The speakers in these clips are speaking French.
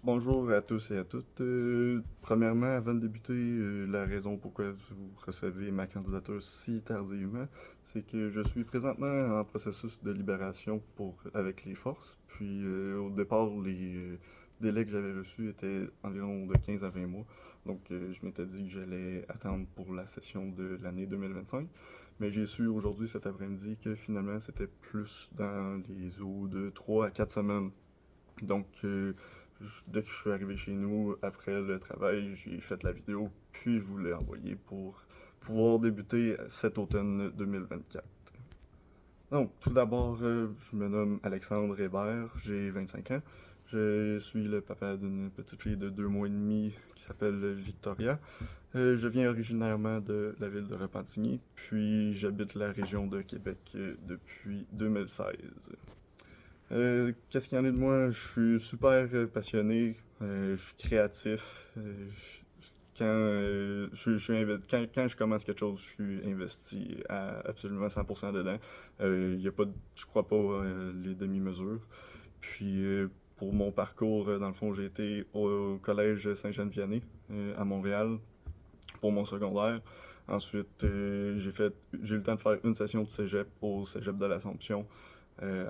Bonjour à tous et à toutes. Premièrement, avant de débuter, la raison pourquoi vous recevez ma candidature si tardivement, c'est que je suis présentement en processus de libération avec les forces. Puis au départ, les délais que j'avais reçus étaient environ de 15 à 20 mois. Donc je m'étais dit que j'allais attendre pour la session de l'année 2025. Mais j'ai su aujourd'hui, cet après-midi, que finalement c'était plus dans les eaux de 3 à 4 semaines. Donc, dès que je suis arrivé chez nous, après le travail, j'ai fait la vidéo, puis je vous l'ai envoyée pour pouvoir débuter cet automne 2024. Donc, tout d'abord, je me nomme Alexandre Hébert, j'ai 25 ans. Je suis le papa d'une petite fille de 2 mois et demi qui s'appelle Victoria. Je viens originairement de la ville de Repentigny, puis j'habite la région de Québec depuis 2016. Qu'est-ce qu'il y en a de moi? Je suis super passionné, je suis créatif. Quand je commence quelque chose, je suis investi à absolument 100% dedans. Y a pas, je crois pas les demi-mesures. Puis pour mon parcours, dans le fond, j'ai été au collège Saint-Jean-de-Vianney à Montréal pour mon secondaire. Ensuite, j'ai eu le temps de faire une session de cégep au cégep de l'Assomption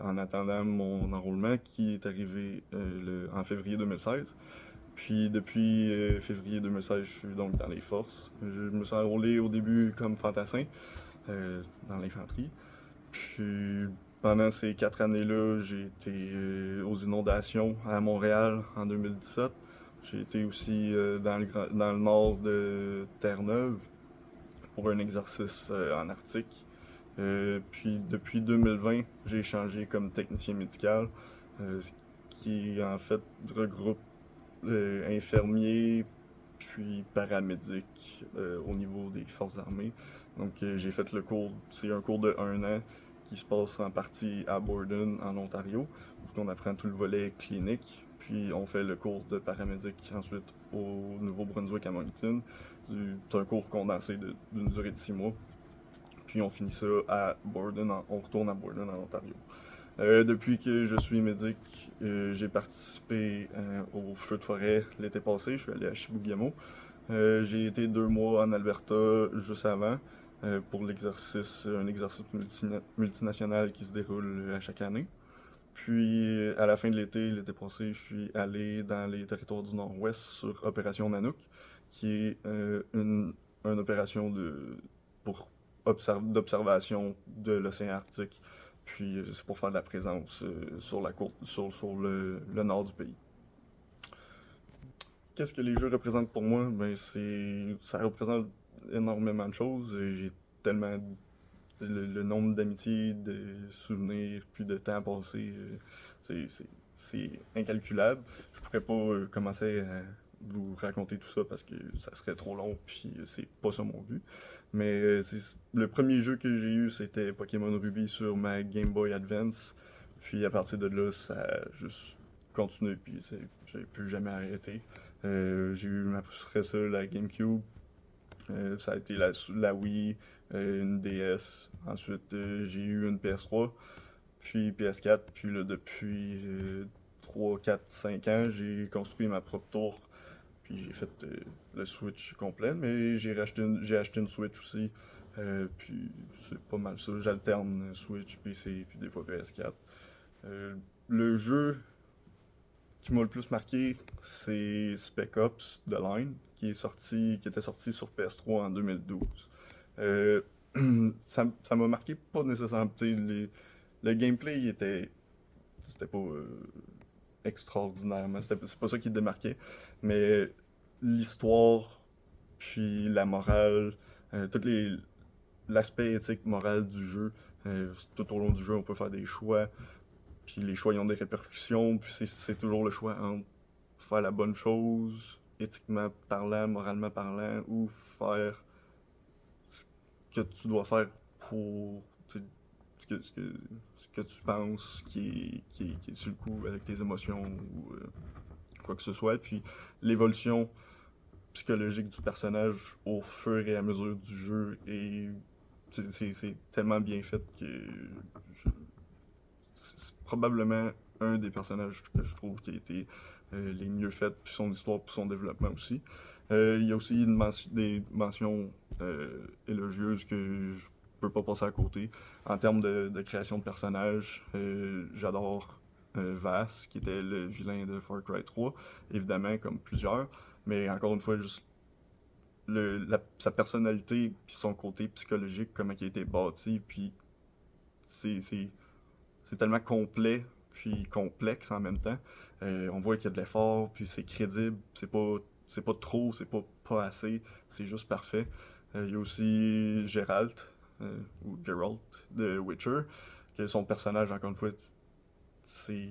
en attendant mon enrôlement qui est arrivé en février 2016. Puis depuis février 2016, je suis donc dans les forces. Je me suis enrôlé au début comme fantassin dans l'infanterie. Puis pendant ces 4 années-là, j'ai été aux inondations à Montréal en 2017. J'ai été aussi dans le nord de Terre-Neuve pour un exercice en Arctique. Puis depuis 2020, j'ai changé comme technicien médical, ce qui en fait regroupe infirmiers puis paramédics au niveau des forces armées. Donc j'ai fait le cours, c'est un cours de 1 an qui se passe en partie à Borden en Ontario, où on apprend tout le volet clinique. Puis on fait le cours de paramédic ensuite au Nouveau-Brunswick à Moncton. C'est un cours condensé d'une durée de 6 mois. Puis on finit ça à Borden, on retourne à Borden en Ontario. Depuis que je suis médic, j'ai participé au feu de forêt l'été passé. Je suis allé à Chibougamau. J'ai été 2 mois en Alberta juste avant pour un exercice multinational qui se déroule à chaque année. Puis à la fin de l'été passé, je suis allé dans les territoires du Nord-Ouest sur Opération Nanook, qui est une opération d'observation de l'océan Arctique. Puis c'est pour faire de la présence sur la côte, sur le nord du pays. Qu'est-ce que les jeux représentent pour moi? Ben ça représente énormément de choses. J'ai tellement le nombre d'amitiés, de souvenirs, puis de temps passé, c'est, c'est, c'est incalculable. Je pourrais pas commencer à vous raconter tout ça parce que ça serait trop long, puis c'est pas ça mon but. Mais le premier jeu que j'ai eu, c'était Pokémon Ruby sur ma Game Boy Advance. Puis à partir de là, ça a juste continué, puis j'ai plus jamais arrêté. J'ai eu après ça la GameCube, ça a été la Wii, une DS. Ensuite, j'ai eu une PS3, puis PS4. Puis là, depuis 3, 4, 5 ans, j'ai construit ma propre tour. Puis j'ai fait le Switch complet, mais j'ai acheté une Switch aussi. Puis c'est pas mal ça. J'alterne Switch, PC, puis des fois PS4. Le jeu qui m'a le plus marqué, c'est Spec Ops The Line, qui était sorti sur PS3 en 2012. Euh, ça m'a marqué pas nécessairement. Le gameplay, c'était pas extraordinairement. C'est pas ça qui démarquait. Mais l'histoire, puis la morale, tout l'aspect éthique, moral du jeu. Tout au long du jeu, on peut faire des choix. Puis les choix ils ont des répercussions, puis c'est toujours le choix entre faire la bonne chose, éthiquement parlant, moralement parlant, ou faire ce que tu dois faire pour ce que tu penses qui est sur le coup avec tes émotions ou quoi que ce soit. Puis l'évolution psychologique du personnage au fur et à mesure du jeu est c'est tellement bien fait que c'est probablement un des personnages que je trouve qui a été les mieux faites, puis son histoire, puis son développement aussi. Il y a aussi des mentions élogieuses que je peux pas passer à côté. En termes de création de personnages, j'adore Vass, qui était le vilain de Far Cry 3, évidemment, comme plusieurs, mais encore une fois, juste sa personnalité, puis son côté psychologique, comment il a été bâti, puis c'est tellement complet, puis complexe en même temps. On voit qu'il y a de l'effort, puis c'est crédible, c'est pas trop, c'est pas assez, c'est juste parfait. Il y a aussi Geralt, ou Geralt de Witcher, que son personnage, encore une fois, c'est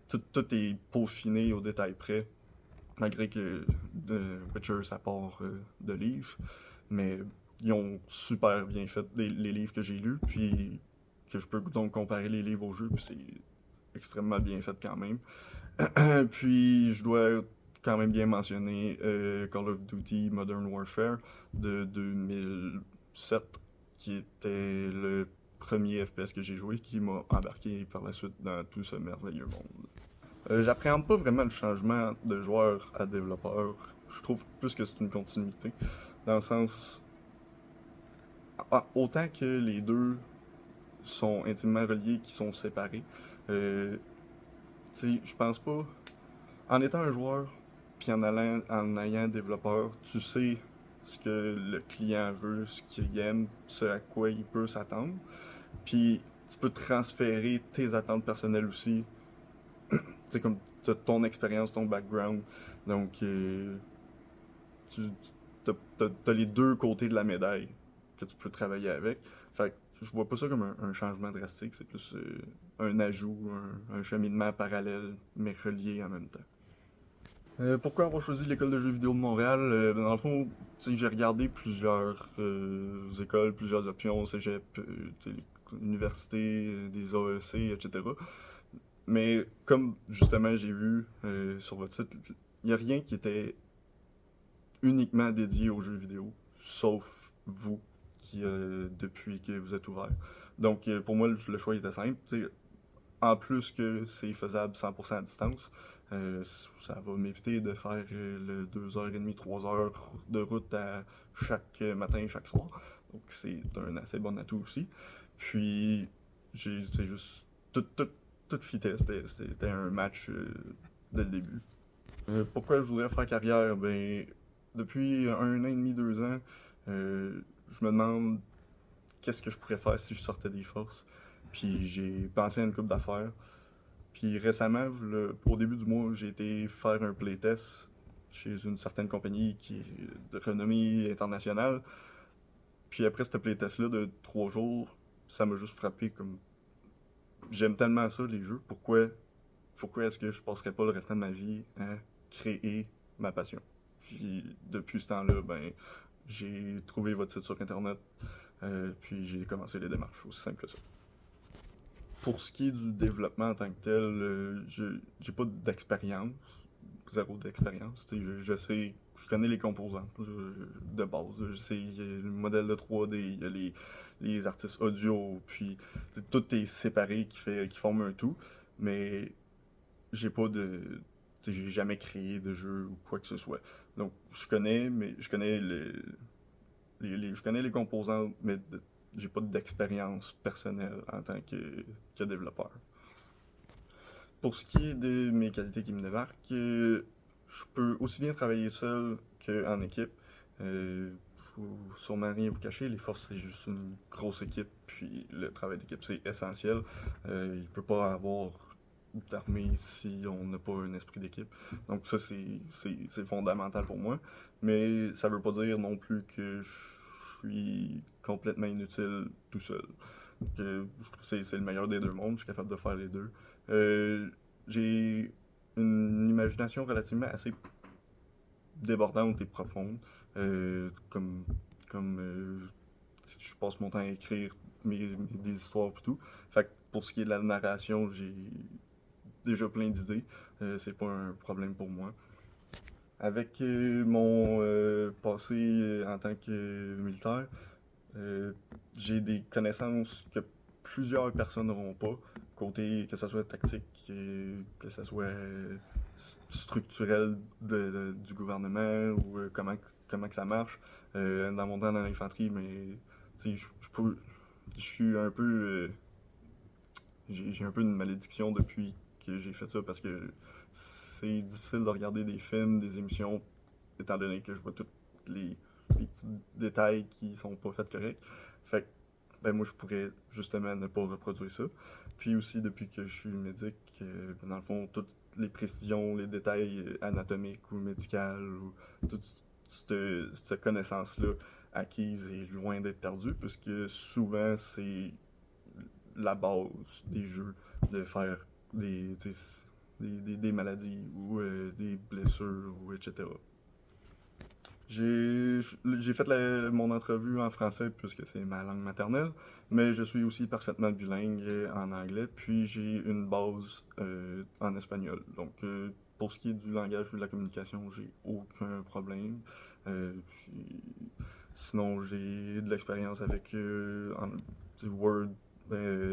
tout est peaufiné au détail près, malgré que The Witcher ça part de livres, mais ils ont super bien fait les livres que j'ai lus, puis que je peux donc comparer les livres au jeu, puis c'est extrêmement bien fait quand même. Puis je dois quand même bien mentionner Call of Duty Modern Warfare de 2007, qui était le premier FPS que j'ai joué, qui m'a embarqué par la suite dans tout ce merveilleux monde. J'appréhende pas vraiment le changement de joueur à développeur. Je trouve plus que c'est une continuité. Dans le sens, autant que les deux sont intimement reliés, qui sont séparés, euh, je pense pas. En étant un joueur, puis en ayant développeur, tu sais ce que le client veut, ce qu'il aime, ce à quoi il peut s'attendre. Puis tu peux transférer tes attentes personnelles aussi. C'est comme ton expérience, ton background. Donc, tu as les deux côtés de la médaille que tu peux travailler avec. Fait que je vois pas ça comme un changement drastique, c'est plus un ajout, un cheminement parallèle, mais relié en même temps. Pourquoi avoir choisi l'école de jeux vidéo de Montréal? Dans le fond, j'ai regardé plusieurs écoles, plusieurs options, cégep, université, des AEC, etc. Mais comme justement j'ai vu sur votre site, il n'y a rien qui était uniquement dédié aux jeux vidéo, sauf vous, qui depuis que vous êtes ouvert. Donc pour moi, le choix était simple. En plus que c'est faisable 100% à distance, ça va m'éviter de faire le 2h30, 3 heures de route à chaque matin et chaque soir. Donc c'est un assez bon atout aussi. Puis c'est juste tout fitait, c'était un match dès le début. Pourquoi je voudrais faire carrière? Ben, depuis 1 an et demi, 2 ans, je me demande qu'est-ce que je pourrais faire si je sortais des forces. Puis j'ai pensé à une coupe d'affaires. Puis récemment, au début du mois, j'ai été faire un playtest chez une certaine compagnie qui est de renommée internationale. Puis après ce playtest-là de 3 jours, ça m'a juste frappé comme j'aime tellement ça, les jeux. Pourquoi est-ce que je passerais pas le restant de ma vie à créer ma passion? Puis depuis ce temps-là, ben, j'ai trouvé votre site sur Internet, puis j'ai commencé les démarches, aussi simple que ça. Pour ce qui est du développement en tant que tel, j'ai pas d'expérience, zéro d'expérience. Je sais, je connais les composants de base. Je sais, il y a le modèle de 3D, il y a les artistes audio, puis tout est séparé qui forme un tout. Mais j'ai pas de. J'ai jamais créé de jeu ou quoi que ce soit. Donc je connais je connais les composants, mais j'ai pas d'expérience personnelle en tant que développeur. Pour ce qui est de mes qualités qui me démarquent, je peux aussi bien travailler seul qu'en équipe. Faut sûrement rien vous cacher, les forces c'est juste une grosse équipe, puis le travail d'équipe c'est essentiel. Il ne peut pas avoir d'armée si on n'a pas un esprit d'équipe. Donc ça c'est fondamental pour moi. Mais ça veut pas dire non plus que je suis complètement inutile tout seul. Je trouve que c'est le meilleur des deux mondes, je suis capable de faire les deux. Euh, j'ai une imagination relativement assez débordante et profonde. Comme je passe mon temps à écrire des histoires et tout. Fait que pour ce qui est de la narration, j'ai déjà plein d'idées. C'est pas un problème pour moi. Avec mon passé en tant que militaire, euh, j'ai des connaissances que plusieurs personnes n'auront pas, côté que ce soit tactique, que ce soit structurelles du gouvernement ou comment que ça marche. Dans mon temps dans l'infanterie, mais je suis un peu. J'ai un peu une malédiction depuis que j'ai fait ça parce que c'est difficile de regarder des films, des émissions, étant donné que je vois tous les petits détails qui sont pas faits corrects. Fait que, ben moi, je pourrais justement ne pas reproduire ça. Puis aussi, depuis que je suis médic, dans le fond, toutes les précisions, les détails anatomiques ou médicaux, ou toute cette connaissance-là acquise est loin d'être perdue, puisque souvent, c'est la base des jeux de faire des maladies ou des blessures ou etc. J'ai fait mon entrevue en français puisque c'est ma langue maternelle, mais je suis aussi parfaitement bilingue en anglais, puis j'ai une base en espagnol. Donc, pour ce qui est du langage ou de la communication, j'ai aucun problème. Puis, sinon, j'ai de l'expérience avec du Word,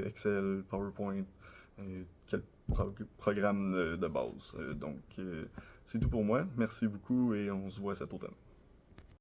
Excel, PowerPoint, quel programme de base. Donc, c'est tout pour moi. Merci beaucoup et on se voit cet automne.